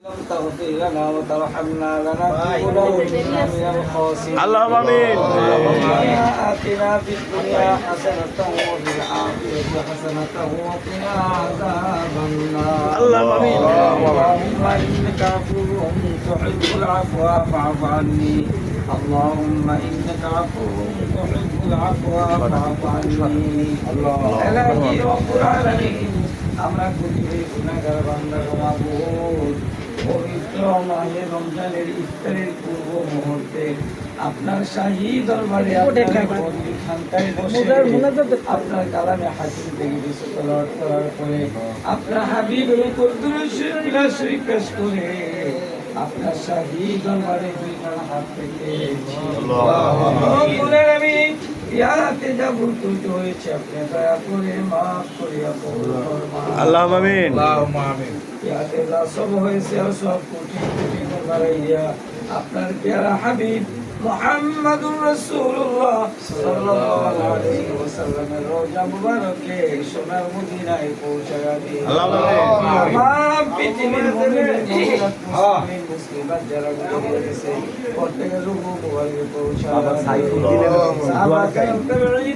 تغفر لنا وترحمنا لنكونن من الخاسرين. اللهم آمين. ربنا آتنا في الدنيا حسنة وفي الآخرة حسنة وقنا عذاب النار. اللهم آمين. اللهم إنك عفو تحب العفو فاعف عني. اللهم إنك عفو تحب العفو فاعف عني. إلهي رب العالمين আমরা কুটিরে গুনাহগার বান্দা মাবুদ পবিত্র মাহে রমজানের ইফতারের পূর্ব মুহূর্তে আপনার শাহী দরবারে খানকায় বসে আপনার কালামে হাকিম থেকে কিছু তেলাওয়াত করার পরে আপনার হাবিবের উপর দুরূদ শরীফ পেশ করে আপনার শাহী দরবারে দুই হাত থেকে আল্লাহু আকবার ইয়াতে যা ভুল ত্রুটি হয়েছে আপনি দয়া করে মাফ করিয়া ফরমান। আল্লাহুম্মা আমিন। আল্লাহুম্মা আমিন। ইয়াতে যা সব হয়েছে সব কোটি কোটি বাড়াইয়া আপনার প্যারা হাবিব মুহাম্মাদুর রাসূলুল্লাহ সাল্লাল্লাহু আলাইহি ওয়াসাল্লামের রওজা মুবারকে সোনার মদিনায় পৌঁছায়া দিন। আল্লাহুম্মা আমিন। তাম পৃথিবীর মুসলিমাত যারা ঘুরে গেছে প্রত্যেকের রূহ মুবারকে পৌঁছায়া বাবা সাইফুদ্দিনের দোয়া চাই।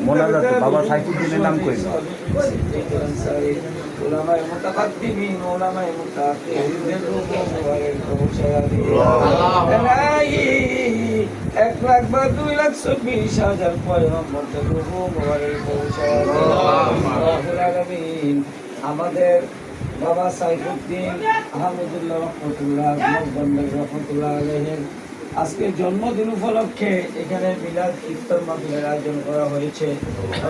মোনাজাত বাবা সাইফুদ্দিনের নাম কই। উলামায়ে মুতাকাদ্দিমিন উলামায়ে মুতাআখিরিনের রূহ মুবারকে পৌঁছায়া দিন। ইলাহি 1,00,000 বা 2,24,000 পয়গম্বরদের রূহ মুবারকে পৌঁছায়া দিন। রব্বুল আলামিন আমাদের বাবা সাইফুদ্দিন আহমদুল্লাহ রহমতুল্লাহ রহমতুল্লাহ আলাইহির আজকে জন্মদিন উপলক্ষে এখানে মিলাদ ইফতার মাহফিলের আয়োজন করা হয়েছে।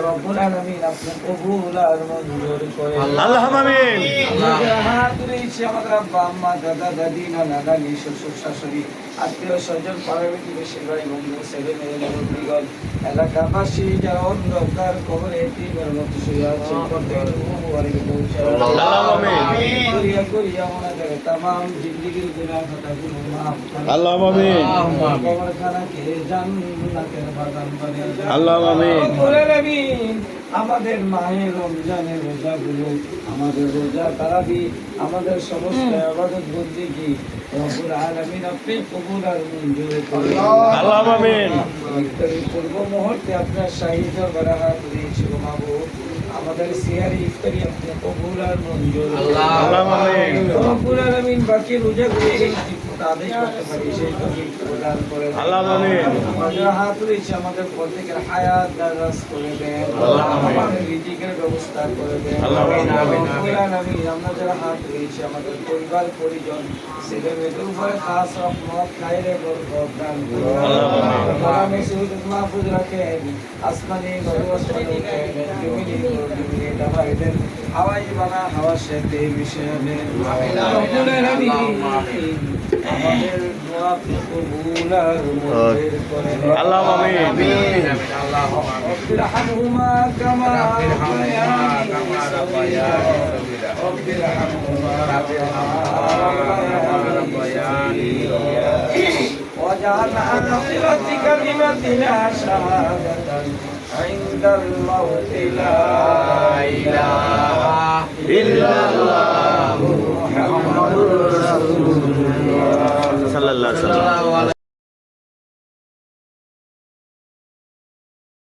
রব্বুল আলামিন আপনি কবুল আর মঞ্জুর করেন। আল্লাহুম্মা আমিন। আমাদের হাত তুলেছি আমাদের আব্বা আম্মা দাদা দাদি নানা নানি শ্বশুর শাশুড়ি আত্মীয় স্বজন পাড়ার বেশি ভাই বন্ধু ছেলে মেয়ে মুরব্বিগণ এলাকাবাসী যারা অন্ধকার কবরে এতিমের মতো শুয়ে আছে প্রত্যেকের মুবারকে পৌঁছায়। আল্লাহুম্মা আমিন। করিয়া করিয়া আমাদের तमाम জিন্দেগীর গুনাহ খাতাগুলো মাফ করুন। আল্লাহুম্মা আমিন। কবরখানাকে জান্নাতের বাগান বানিয়ে দাও। আল্লাহুম্মা আমিন। রব্বুল আলামিন আমাদের মাহে রমজানের রোজাগুলো আমাদের রোজা তারাবি আমাদের সমস্ত ইবাদত বন্দেগী রব্বুল আলামিন আপনি কবুল আর মঞ্জুর করুন। আল্লাহুম্মা আমিন। ইফতারের পূর্ব মুহূর্তে আপনার শাহী দরবারে হাত দিয়েছিল মাবুদ আমাদের সিয়ারি ইফতারি আপনি কবুল আর মঞ্জুর করুন। আল্লাহুম্মা আমিন। রব্বুল আলামিন বাকি রোজাগুলো এই আদেশ করতে পারি সেই তৌফিক প্রদান করেন। আল্লাহুম্মা আমিন। আমাদের হাত রয়েছে আমাদের প্রত্যেকের হায়াত দারাজ করে দেন। আমাদের রিজিকের ব্যবস্থা করে দেন। রব্বুল আলামিন আমরা যারা হাত রয়েছে আমাদের পরিবার পরিজন ছেলে মেয়েদের উপরে খাস রহমত খায়রে বরকত দান করুন। আল্লাহ মাসউদ মাহফুজ রাখেন আসমানি আসমানি জমিনি জমিনি দাবাইদের হাওয়াই বানা হাওয়া শেতে মিশে দেন। রব্বুল আলামিন আমাদের দোয়া কবুল আর মঞ্জুর করেন। আল্লাহুম্মা আমিন। রব্বিরহামহুমা কামা রব্বিরহামহুমা واجعل آخرة كلمتنا شهادة عند الموت لا إله إلا